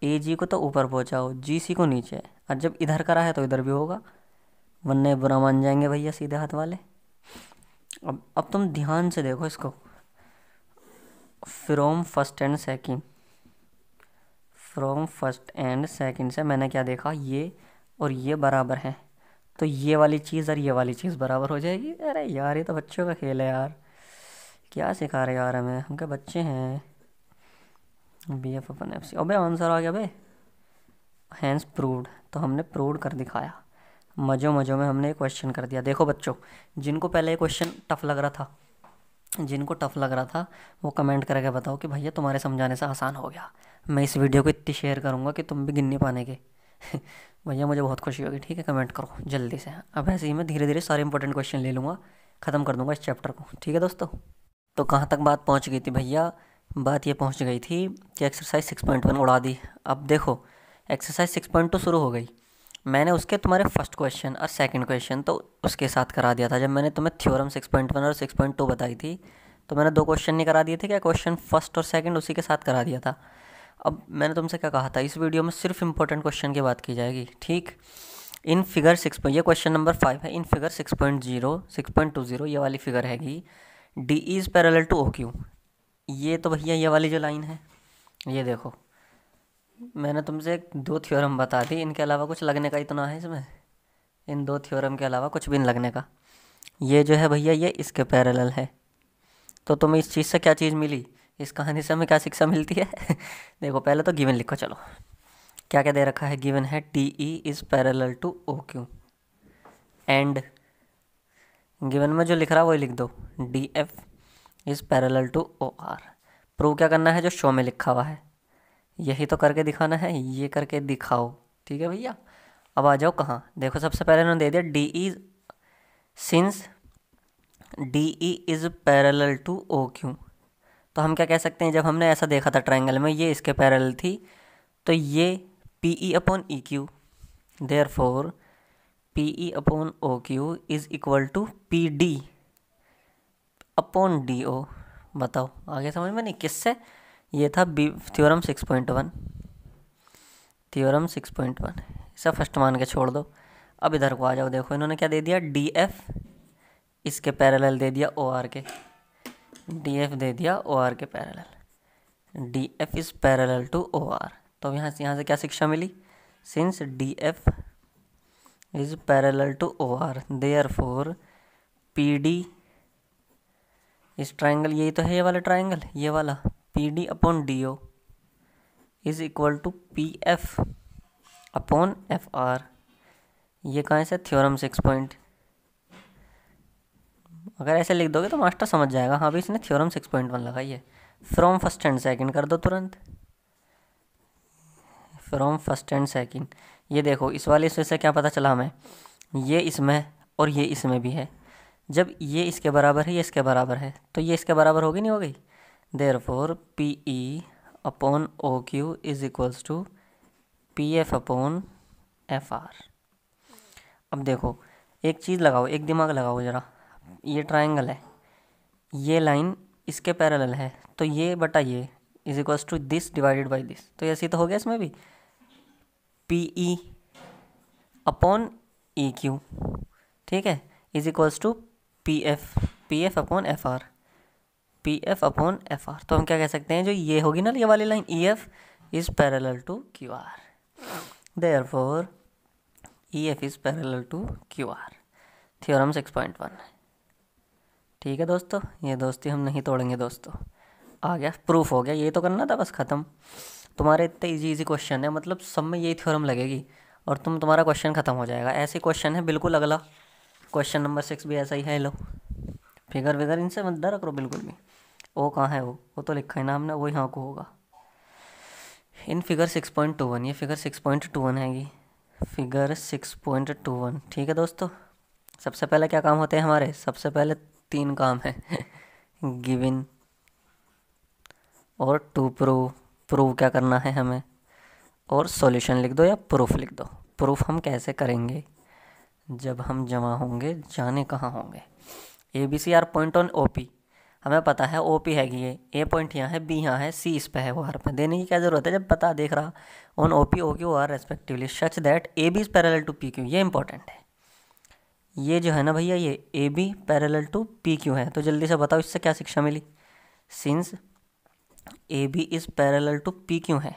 AG को तो ऊपर पहुँचाओ, GC को नीचे, और जब इधर करा है तो इधर भी होगा, वरना बुरा मान जाएंगे भैया सीधे हाथ वाले। अब तुम ध्यान से देखो इसको, फ्रॉम फर्स्ट एंड सेकंड से मैंने क्या देखा, ये और ये बराबर हैं, तो ये वाली चीज़ और ये वाली चीज़ बराबर हो जाएगी। अरे यार ये तो बच्चों का खेल है यार, क्या सिखा रहे यार हमें, हम क्या बच्चे हैं। BF अपन FC, अबे आंसर आ गया बे, हैंस प्रूव्ड, तो हमने प्रूव कर दिखाया, मज़ों में हमने क्वेश्चन कर दिया। देखो बच्चों, जिनको पहले क्वेश्चन टफ लग रहा था, वो कमेंट करके बताओ कि भैया तुम्हारे समझाने से आसान हो गया। मैं इस वीडियो को इतनी शेयर करूँगा कि तुम भी गिनने पाने के भैया मुझे बहुत खुशी होगी, ठीक है। कमेंट करो जल्दी से। अब ऐसे ही मैं धीरे धीरे सारे इंपॉर्टेंट क्वेश्चन ले लूँगा, ख़त्म कर दूँगा इस चैप्टर को, ठीक है दोस्तों। तो कहाँ तक बात पहुँच गई थी भैया, बात ये पहुँच गई थी कि एक्सरसाइज 6.1 उड़ा दी। अब देखो एक्सरसाइज 6.2 शुरू हो गई, मैंने उसके तुम्हारे फर्स्ट क्वेश्चन और सेकंड क्वेश्चन तो उसके साथ करा दिया था। जब मैंने तुम्हें थ्योरम 6.1 और 6.2 बताई थी, तो मैंने 2 क्वेश्चन नहीं करा दिए थे क्या, क्वेश्चन फर्स्ट और सेकंड उसी के साथ करा दिया था। अब मैंने तुमसे क्या कहा था, इस वीडियो में सिर्फ इंपॉर्टेंट क्वेश्चन की बात की जाएगी, ठीक। इन फिगर 6, ये क्वेश्चन नंबर 5 है, इन फिगर 6.20 ये वाली फिगर हैगी, D is parallel to O Q. ये तो भैया ये वाली जो लाइन है, ये देखो मैंने तुमसे 2 थ्योरम बता दी, इनके अलावा कुछ लगने का इतना है इसमें, इन 2 थ्योरम के अलावा कुछ भी नहीं लगने का। ये जो है भैया ये इसके पैरेलल है, तो तुम्हें इस चीज़ से क्या चीज़ मिली, इस कहानी से हमें क्या शिक्षा मिलती है देखो पहले तो गिवन लिखो, चलो क्या क्या दे रखा है, गिवन है T E is parallel to O Q, and given में जो लिख रहा है वही लिख दो, D F is parallel to O R. Prove क्या करना है, जो शो में लिखा हुआ है यही तो करके दिखाना है, ये करके दिखाओ। ठीक है भैया, अब आ जाओ कहाँ, देखो सबसे पहले उन्होंने दे दिया D E, since D E is parallel to O Q. तो हम क्या कह सकते हैं, जब हमने ऐसा देखा था ट्रायंगल में, ये इसके पैरेलल थी, तो ये P E upon E Q, therefore P E upon O Q is equal to P D upon D O. बताओ आगे समझ में नहीं किससे, ये था बी थ्योरम 6.1, थ्योरम 6.1। इसे फर्स्ट मान के छोड़ दो। अब इधर को आ जाओ, देखो इन्होंने क्या दे दिया, डी एफ इसके पैरेलल दे दिया O R K, D F दे दिया O R K parallel, D F is parallel to O R. तो यहाँ से क्या शिक्षा मिली, since D F is parallel to O R therefore P D, इस ट्राइंगल यही तो है ये वाला ट्राइंगल, ये वाला P D upon D O is equal to P F upon F R. ये कहाँ से, थ्योरम 6 अगर ऐसे लिख दोगे तो मास्टर समझ जाएगा, हाँ भी इसने थ्योरम 6.1 लगाई है। फ्रॉम फर्स्ट एंड सेकंड कर दो तुरंत, फ्रॉम फर्स्ट एंड सेकंड। ये देखो इस वाले से क्या पता चला हमें, ये इसमें और ये इसमें भी है, जब ये इसके बराबर है ये इसके बराबर है तो ये इसके बराबर होगी नहीं हो गई, therefore P E upon O Q is equals to P F upon F R. अब देखो एक चीज़ लगाओ, एक दिमाग लगाओ ज़रा, ये ट्रायंगल है, ये लाइन इसके पैरेलल है, तो ये बटा ये is equals to this divided by this, तो ऐसे तो हो गया इसमें भी, P E upon E Q, ठीक है, is equals to P F upon F R, P F upon F R. तो हम क्या कह सकते हैं, जो ये होगी ना ये वाली line E F is parallel to Q R, therefore E F is parallel to Q R, theorem 6.1। ठीक है दोस्तों, ये दोस्ती हम नहीं तोड़ेंगे दोस्तों, आ गया प्रूफ हो गया, ये तो करना था बस ख़त्म। तुम्हारे इतने इजी क्वेश्चन है, मतलब सब में यही थ्योरम लगेगी और तुम्हारा क्वेश्चन ख़त्म हो जाएगा। ऐसे क्वेश्चन है बिल्कुल, अगला क्वेश्चन नंबर 6 भी ऐसा ही है। लो फिगर विगर इनसे मत डरा करो बिल्कुल भी। ओ कहाँ है, वो तो लिखा है ना हमने, वो यहाँ को होगा इन फिगर 6.21। ये फिगर 6.21 है, ये फिगर 6.21। ठीक है दोस्तों, सबसे पहले क्या काम होते हैं हमारे, सबसे पहले 3 काम है गिवन और टू प्रूव, प्रूव क्या करना है हमें, और सॉल्यूशन लिख दो या प्रूफ लिख दो। प्रूफ हम कैसे करेंगे, जब हम जमा होंगे, जाने कहाँ होंगे। A B C are point on O P, हमें पता है ओ पी है कि ये ए पॉइंट यहाँ है, बी यहाँ है, सी इस पे है, वो आर पे, देने की क्या ज़रूरत है जब पता देख रहा, on O P O Q R respectively such that A B is parallel to P Q. ये इंपॉर्टेंट है, ये जो है ना भैया, ये A B parallel to P Q है। तो जल्दी से बताओ इससे क्या शिक्षा मिली, since A B is parallel to P Q है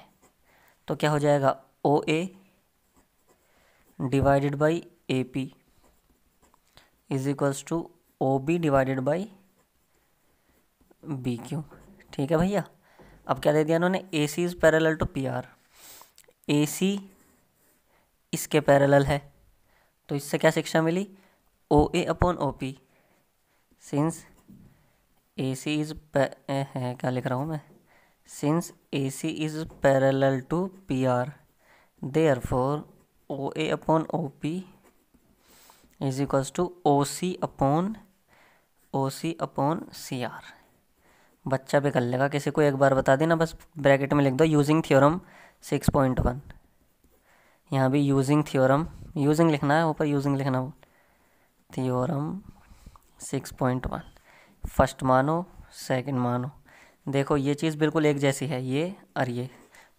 तो क्या हो जाएगा, O A divided by A P is equals to O B divided by B Q. ठीक है भैया, अब क्या दे दिया इन्होंने, A C is parallel to P R, A C इसके पैरेलल है तो इससे क्या शिक्षा मिली, O A upon O P, since A C is है, क्या लिख रहा हूँ मैं, since A C is parallel to P R therefore O A upon O P is equals to O C upon C R. बच्चा भी कर लेगा, किसी को एक बार बता देना, बस ब्रैकेट में लिख दो यूजिंग थ्योरम 6.1। यहाँ भी यूजिंग थ्योरम, यूजिंग लिखना है, ऊपर यूजिंग लिखना हो, थ्योरम 6.1 फर्स्ट मानो सेकंड मानो। देखो ये चीज़ बिल्कुल एक जैसी है, ये और ये,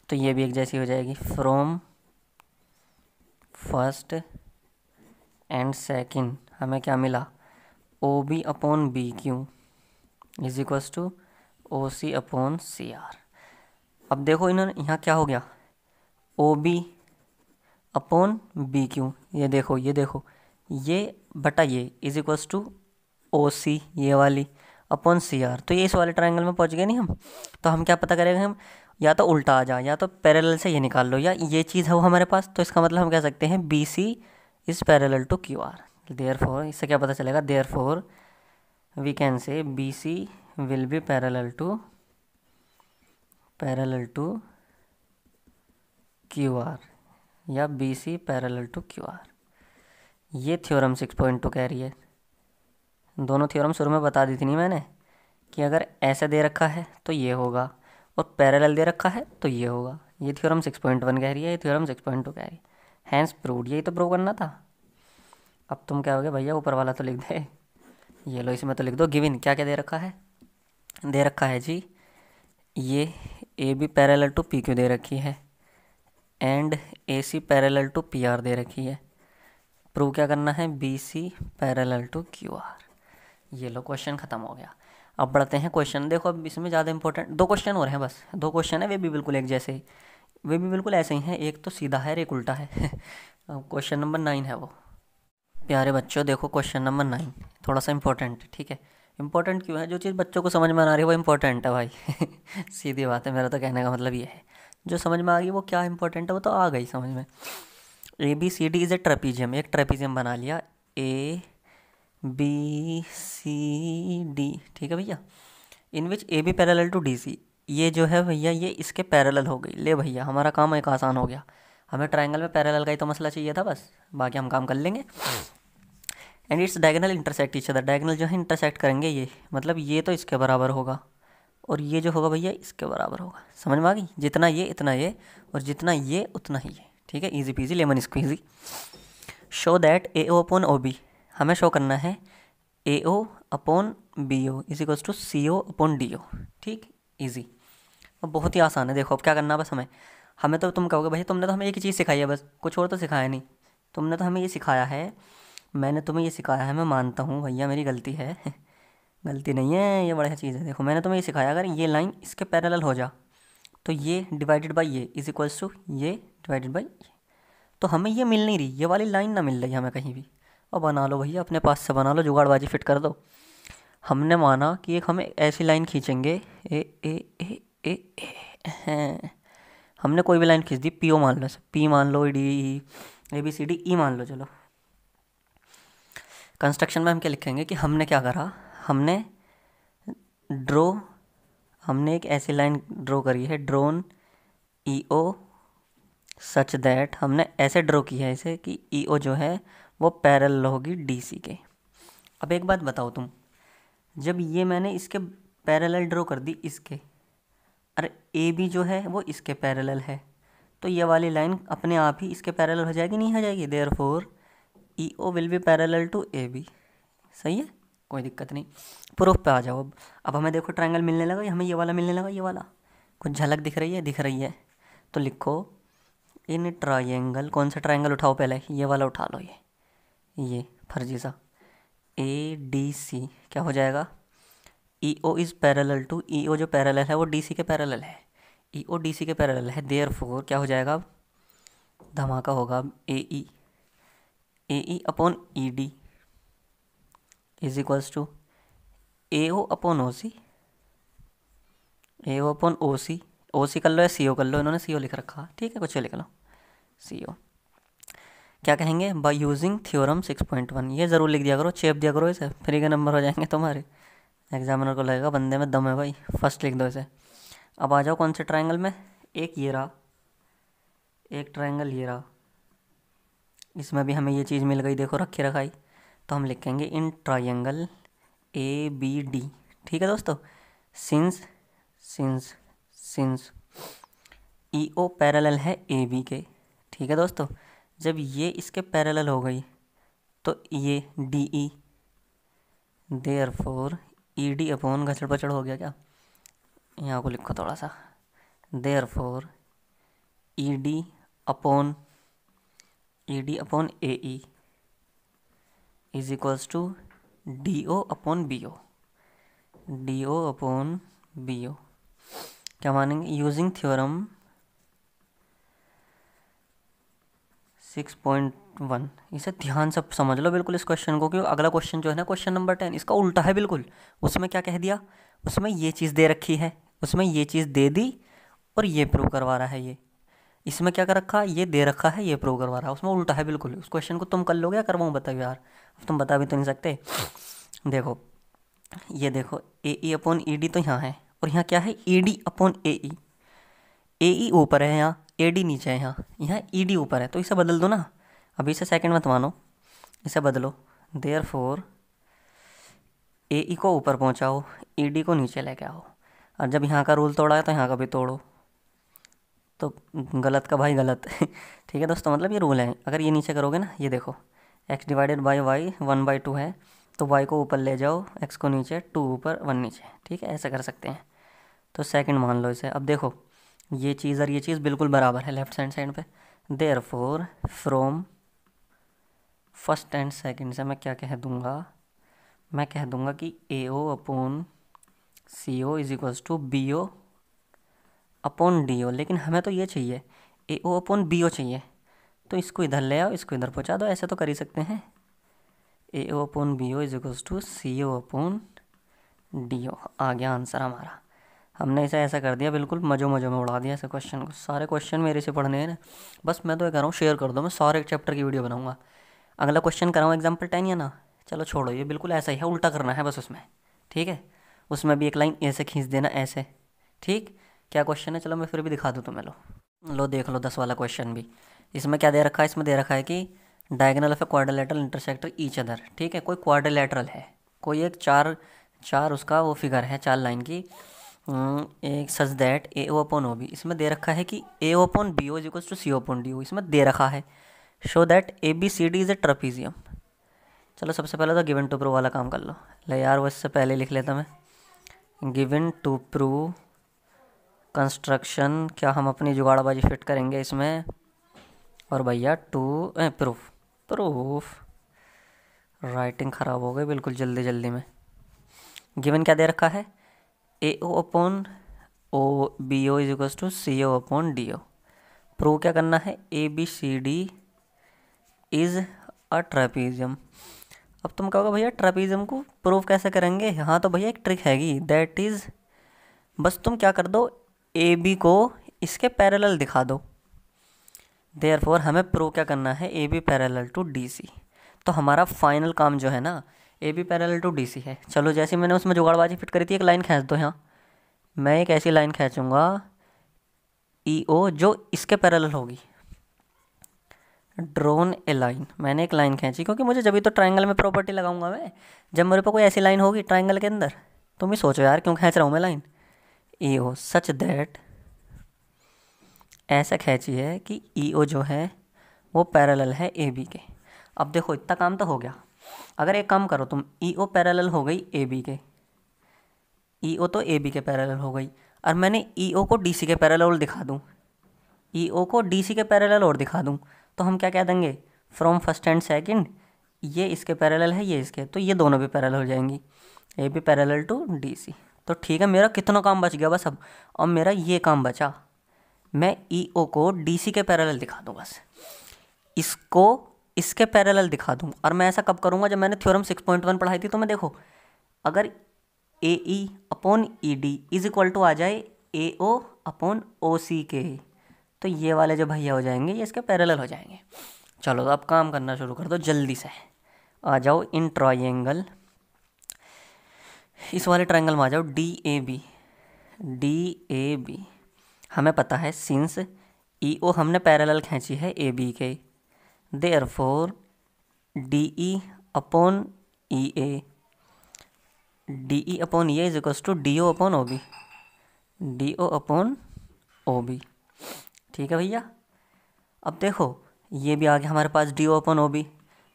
तो ये भी एक जैसी हो जाएगी। फ्रॉम फर्स्ट एंड सेकंड हमें क्या मिला, O B upon B Q is equals to O C upon C R. अब देखो इन्होंने यहाँ क्या हो गया, O B upon B Q, ये देखो ये बटा ये is equals to O C, ये वाली अपॉन सी आर। तो ये इस वाले ट्रायंगल में पहुँच गए नहीं हम, तो हम क्या पता करेंगे, हम या तो उल्टा आ जा, या तो पैरेलल से ये निकाल लो, या ये चीज़ है वो हमारे पास, तो इसका मतलब हम कह सकते हैं B C is parallel to Q R. Therefore इससे क्या पता चलेगा, therefore we can say B C will be parallel to Q R या B C parallel to Q R. ये थ्योरम 6.2 कह रही है। दोनों थ्योरम शुरू में बता दी थी नहीं मैंने कि अगर ऐसे दे रखा है तो ये होगा और पैरेलल दे रखा है तो ये होगा। ये थ्योरम 6.1 कह रही है, ये थ्योरम 6.2 कह रही है। हैंस प्रूव्ड, यही तो प्रूव करना था। अब तुम क्या हो गया भैया, ऊपर वाला तो लिख दे। ये लो, इसमें तो लिख दो गिवन। क्या क्या दे रखा है? दे रखा है जी ये A B parallel to P Q दे रखी है and A C parallel to P R दे रखी है। प्रूव क्या करना है? B C parallel to Q R. ये लो, क्वेश्चन खत्म हो गया। अब बढ़ते हैं क्वेश्चन। देखो अब इसमें ज़्यादा इंपॉर्टेंट 2 क्वेश्चन और हैं, बस 2 क्वेश्चन है, वे भी बिल्कुल एक जैसे ही, वे भी बिल्कुल ऐसे ही हैं। एक तो सीधा है और एक उल्टा है। क्वेश्चन नंबर 9 है वो। प्यारे बच्चों देखो, क्वेश्चन नंबर 9 थोड़ा सा इंपॉर्टेंट है, ठीक है। इंपॉर्टेंट क्यों है? जो चीज़ बच्चों को समझ में आ रही है वो इंपॉर्टेंट है भाई। सीधी बात है, मेरा तो कहने का मतलब ये है। जो समझ में आ गई वो क्या इंपॉर्टेंट है वो तो आ गई समझ में। A B C D is a trapezium, एक ट्रेपीजियम बना लिया, ए बी सी डी, ठीक है भैया। In which A B parallel to D C, ये जो है भैया ये इसके पैरेलल हो गई। ले भैया, हमारा काम एक आसान हो गया। हमें ट्रायंगल में पैरेलल का ही तो मसला चाहिए था बस, बाकी हम काम कर लेंगे। And its diagonal intersect each other, diagonal जो है इंटरसेक्ट करेंगे, ये मतलब ये तो इसके बराबर होगा और ये जो होगा भैया इसके बराबर होगा। समझ में आ गई? जितना ये इतना ये और जितना ये उतना ही ये, ठीक है। Easy peasy lemon squeezy. Show that A O upon O B, हमें शो करना है A O upon B O is equals to C O upon D O, ठीक। इजी और बहुत ही आसान है। देखो अब क्या करना, बस हमें तो तुम कहोगे भैया तुमने तो हमें एक ही चीज़ सिखाई है, बस कुछ और तो सिखाया नहीं। तुमने तो हमें ये सिखाया है, मैंने तुम्हें ये सिखाया है, मैं मानता हूँ भैया मेरी गलती है। गलती नहीं है, ये बढ़िया चीज़ है। देखो मैंने तुम्हें ये सिखाया, अगर ये लाइन इसके पैरेलल हो जा तो ये डिवाइडेड बाई ये इज इक्वल्स टू ये डिवाइडेड बाई ये। तो हमें ये मिल नहीं रही, ये वाली लाइन ना मिल रही हमें कहीं भी। और बना लो भैया, अपने पास से बना लो, जुगाड़बाजी फिट कर दो। हमने माना कि एक हमें ऐसी लाइन खींचेंगे, ए ए ए ए, ए हैं। हमने कोई भी लाइन खींच दी, पी ओ मान लो, पी मान लो, D A B C D E मान लो। चलो कंस्ट्रक्शन में हम क्या लिखेंगे कि हमने क्या करा, हमने एक ऐसी लाइन ड्रॉ करी है, drone E O such that, हमने ऐसे ड्रॉ किया है इसे कि ई ओ जो है वो पैरेलल होगी डी सी के। अब एक बात बताओ तुम, जब ये मैंने इसके पैरेलल ड्रॉ कर दी इसके, अरे ए बी जो है वो इसके पैरेलल है, तो ये वाली लाइन अपने आप ही इसके पैरेलल हो जाएगी, नहीं हो जाएगी? Therefore E O will be parallel to A B. सही है, कोई दिक्कत नहीं। प्रूफ पे आ जाओ। अब हमें देखो ट्रायंगल मिलने लगा, हमें ये वाला मिलने लगा, ये वाला कुछ झलक दिख रही है? दिख रही है। तो लिखो इन ट्रायंगल, कौन सा ट्रायंगल उठाओ पहले, ये वाला उठा लो, ये फर्जी सा, ए डी सी क्या हो जाएगा? ई ओ इज़ पैरेलल टू, ई ओ जो पैरेलल है वो डी सी के पैरेलल है, ई ओ डी सी के पैरेलल है। देयरफॉर क्या हो जाएगा? अब धमाका होगा। A E upon E D is equals to A O upon O C, A O upon O C कर लो या सी ओ कर लो, इन्होंने सी ओ लिख रखा, ठीक है, कुछ लिख लो सी ओ। क्या कहेंगे? By using theorem 6.1। ये ज़रूर लिख दिया करो, चेप दिया करो इसे, फ्री के नंबर हो जाएंगे तुम्हारे। एग्जामिनर को लगेगा बंदे में दम है भाई, फर्स्ट लिख दो इसे। अब आ जाओ कौन से ट्रायंगल में, एक ये रहा, एक ट्रायंगल ये रहा, इसमें भी हमें ये चीज़ मिल गई, देखो रखी रखाई। तो हम लिखेंगे in triangle A B D, ठीक है दोस्तों। सिंस ई ओ पैरेलल है ए बी के, ठीक है दोस्तों। जब ये इसके पैरेलल हो गई तो ये D E, therefore E D upon घचड़ पचड़ हो गया क्या, यहाँ को लिखो थोड़ा सा, therefore E D upon A E is equals to D O upon B O, D O upon B O. क्या मानेंगे? Using theorem 6.1। इसे ध्यान से समझ लो बिल्कुल इस क्वेश्चन को, क्योंकि अगला क्वेश्चन जो है ना, क्वेश्चन नंबर 10, इसका उल्टा है बिल्कुल। उसमें क्या कह दिया, उसमें ये चीज़ दे रखी है, उसमें ये चीज़ दे दी और ये प्रूव करवा रहा है। ये इसमें क्या कर रखा, ये दे रखा है, ये प्रूव करवा रहा है, उसमें उल्टा है बिल्कुल। उस क्वेश्चन को तुम कर लोगे या करवाऊँ बताओ यार, अब तुम बता भी तो नहीं सकते। देखो ये देखो ए ई अपॉन ई डी तो यहाँ है, और यहाँ क्या है ई डी अपॉन ए ई ऊपर है, यहाँ ए डी नीचे है, यहाँ ई डी ऊपर है, तो इसे बदल दो ना। अभी इसे सेकंड मत मानो, इसे बदलो। देयरफॉर ए ई को ऊपर पहुँचाओ, ई डी को नीचे लेके आओ, और जब यहाँ का रूल तोड़ा है तो यहाँ का भी तोड़ो, तो गलत का भाई गलत। ठीक है दोस्तों, मतलब ये रूल है। अगर ये नीचे करोगे ना, ये देखो x डिवाइडेड बाई वाई 1/2 है, तो y को ऊपर ले जाओ, x को नीचे, 2 ऊपर 1 नीचे। ठीक है, ऐसा कर सकते हैं। तो सेकंड मान लो इसे। अब देखो ये चीज़ और ये चीज़ बिल्कुल बराबर है लेफ्ट हैंड साइड पे। Therefore from first and second से मैं क्या कह दूँगा, मैं कह दूँगा कि A O upon C O is equals to B O upon D O. लेकिन हमें तो ये चाहिए, ए ओ अपॉन बी ओ चाहिए, तो इसको इधर ले आओ, इसको इधर पहुँचा दो, ऐसे तो कर ही सकते हैं। A O upon B O is equals to C O upon D O. आ गया आंसर हमारा। हमने इसे ऐसा कर दिया, बिल्कुल मज़ो मज़ो में उड़ा दिया ऐसे क्वेश्चन को। सारे क्वेश्चन मेरे से पढ़ने हैं ना, बस मैं तो ये कह रहा हूँ शेयर कर दो, मैं सारे चैप्टर की वीडियो बनाऊँगा। अगला क्वेश्चन कराऊँ एग्जाम्पल 10 या ना? चलो छोड़ो, ये बिल्कुल ऐसा ही है, उल्टा करना है बस उसमें। ठीक है, उसमें भी एक लाइन ऐसे खींच देना, ऐसे। ठीक, क्या क्वेश्चन है, चलो मैं फिर भी दिखा दूँ तुम्हें। लो देख लो 10 वाला क्वेश्चन भी। इसमें क्या दे रखा है, इसमें दे रखा है कि diagonal of a quadrilateral intersect each other. ठीक है, कोई क्वाड्रिलेटरल है, कोई एक चार उसका वो फिगर है, 4 लाइन की, एक such that A O upon O B. इसमें दे रखा है कि A O upon B O is equals to C O upon D O. इसमें दे रखा है show that A B C D is a trapezium. चलो सबसे पहले तो गिवन टू प्रूव वाला काम कर लो। ले यार, वो इससे पहले लिख लेता मैं। गिवन टू प्रूव कंस्ट्रक्शन, क्या हम अपनी जुगाड़बाजी फिट करेंगे इसमें, और भैया प्रूफ राइटिंग ख़राब हो गई बिल्कुल जल्दी जल्दी में। गिवन क्या दे रखा है, A O upon O B O is equals to C O upon D O. Prove क्या करना है, A B C D is a trapezium. अब तुम कहोगे भैया ट्रेपीजियम को प्रूव कैसे करेंगे? हाँ तो भैया एक ट्रिक हैगी, दैट इज़, बस तुम क्या कर दो, ए बी को इसके पैरेलल दिखा दो। देयरफॉर हमें प्रूव क्या करना है, A B parallel to D C. तो हमारा फाइनल काम जो है ना, A B parallel to D C है। चलो जैसे मैंने उसमें जुगाड़बाजी फिट करी थी, एक लाइन खींच दो यहाँ। मैं एक ऐसी लाइन खींचूँगा ई ओ जो इसके पैरेलल होगी। ड्रोन ए लाइन, मैंने एक लाइन खींची, क्योंकि मुझे जब भी तो ट्रायंगल में प्रॉपर्टी लगाऊंगा मैं, जब मेरे पे कोई ऐसी लाइन होगी ट्रायंगल के अंदर। तुम ही सोचो यार क्यों खींच रहा हूँ मैं line. E O such that, ऐसा खींची है कि ई ओ जो है वो पैरेलल है ए बी के। अब देखो इतना काम तो हो गया। अगर एक काम करो तुम, ई ओ पैरेलल हो गई ए बी के, ई ओ तो ए बी के पैरेलल हो गई, और मैंने ई ओ को डी सी के पैरेलल और दिखा दूँ, ई ओ को डी सी के पैरेलल और दिखा दूँ, तो हम क्या कह देंगे, फ्रॉम फर्स्ट एंड सेकंड ये इसके पैरेलल है, ये इसके, तो ये दोनों भी पैरेलल हो जाएंगी, A B parallel to D C. तो ठीक है, मेरा कितना काम बच गया बस अब मेरा ये काम बचा, मैं ई ओ को डी सी के पैरेलल दिखा दूँ, बस इसको इसके पैरेलल दिखा दूँ। और मैं ऐसा कब करूँगा, जब मैंने थ्योरम 6.1 पढ़ाई थी, तो मैं देखो अगर A E upon E D is equal to आ जाए ए ओ अपॉन ओ सी के, तो ये वाले जो भैया हो जाएंगे ये इसके पैरेलल हो जाएंगे। चलो तो अब काम करना शुरू कर दो जल्दी से। आ जाओ इन ट्रायंगल, इस वाले ट्रायंगल में आ जाओ, डी ए बी। हमें पता है सिंस ई ओ हमने पैरेलल खींची है ए बी के, therefore D E upon E A, D E upon E A is equals to D O upon O B, D O upon O B. ठीक है भैया, अब देखो ये भी आ गया हमारे पास D O upon O B.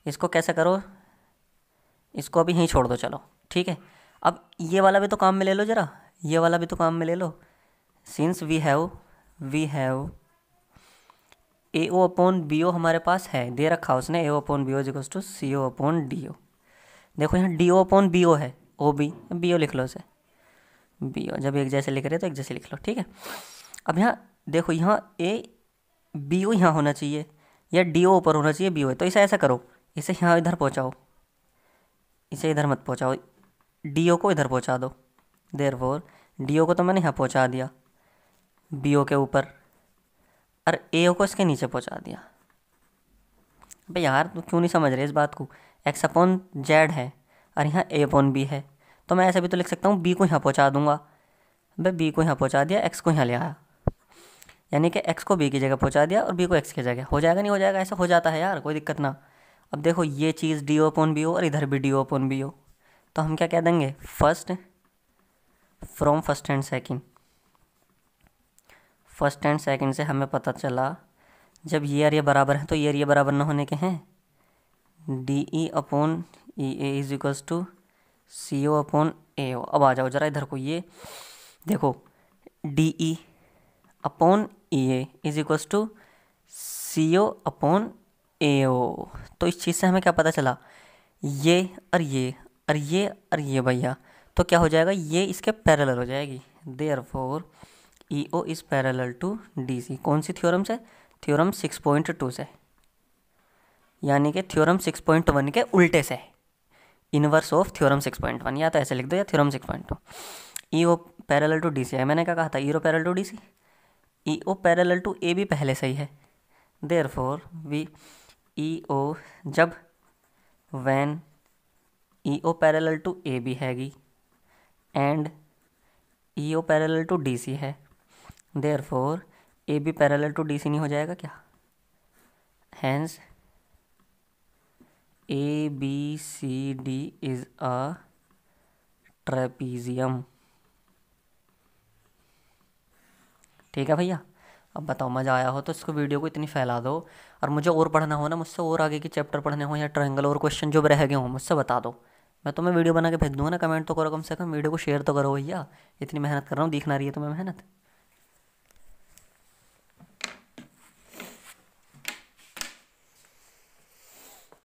इसको कैसे करो, इसको अभी यहीं छोड़ दो चलो। ठीक है, अब ये वाला भी तो काम में ले लो जरा, ये वाला भी तो काम में ले लो। Since we have A O upon B O हमारे पास है, दे रखा उसने, A O upon B O is equals to C O upon D O. देखो यहाँ D O upon B O है, ओ बी, बी ओ लिख लो इसे, बी ओ, जब एक जैसे लिख रहे हो तो एक जैसे लिख लो। ठीक है, अब यहाँ देखो, यहाँ ए बी ओ यहाँ होना चाहिए, या डी ओ ऊपर होना चाहिए बी ओ, तो इसे ऐसा करो, इसे यहाँ इधर पहुँचाओ, इसे इधर मत पहुँचाओ, डी ओ को इधर पहुँचा दो। देयरफॉर डी ओ को तो मैंने यहाँ पहुँचा दिया बी ओ के ऊपर, और ए ओ को इसके नीचे पहुँचा दिया। भाई यार तू क्यों नहीं समझ रहे इस बात को, एक्स अपॉन जेड है और यहाँ ए अपॉन बी है, तो मैं ऐसे भी तो लिख सकता हूँ बी को यहाँ पहुँचा दूंगा। भाई बी को यहाँ पहुँचा दिया, एक्स को यहाँ ले आया, यानी कि एक्स को बी की जगह पहुँचा दिया और बी को एक्स की जगह। हो जाएगा नहीं हो जाएगा? ऐसा हो जाता है यार, कोई दिक्कत ना। अब देखो ये चीज़ डी ओ अपॉन बी हो और इधर भी डी ओ अपॉन बी हो, तो हम क्या कह देंगे, first from first and second. First and second से हमें पता चला जब ये और ये बराबर हैं तो ये और ये बराबर ना होने के हैं, D E upon E A is equals to C O upon A O. अब आ जाओ जरा इधर को, ये देखो D E upon E A is equals to C O upon A O. तो इस चीज़ से हमें क्या पता चला, ये और ये और ये और ये भैया, तो क्या हो जाएगा, ये इसके पैरेलल हो जाएगी। Therefore E O is parallel to D C. कौन सी थ्योरम से? थ्योरम 6.2 से, यानी कि थ्योरम 6.1 के उल्टे से, इनवर्स ऑफ थ्योरम 6.1, या तो ऐसे लिख दो या theorem 6.2। E O parallel to D C है, मैंने क्या कहा था, E O parallel to D C. E O parallel to A B पहले से ही है। देयरफॉर वी ई ओ जब when E O parallel to A B हैगी and E O parallel to D C है, therefore A B parallel to D C नहीं हो जाएगा क्या? Hence A B C D is a trapezium. ठीक है भैया, अब बताओ मज़ा आया हो तो इसको वीडियो को इतनी फैला दो, और मुझे और पढ़ना हो ना, मुझसे और आगे के चैप्टर पढ़ने हो या ट्रायंगल और क्वेश्चन जो भी रह गए हों मुझसे बता दो, मैं तुम्हें वीडियो बना के भेज दूँगा ना। कमेंट तो करो, कम से कम वीडियो को शेयर तो करो भैया, इतनी मेहनत कर रहा हूँ, दिख ना रही है तुम्हें मेहनत।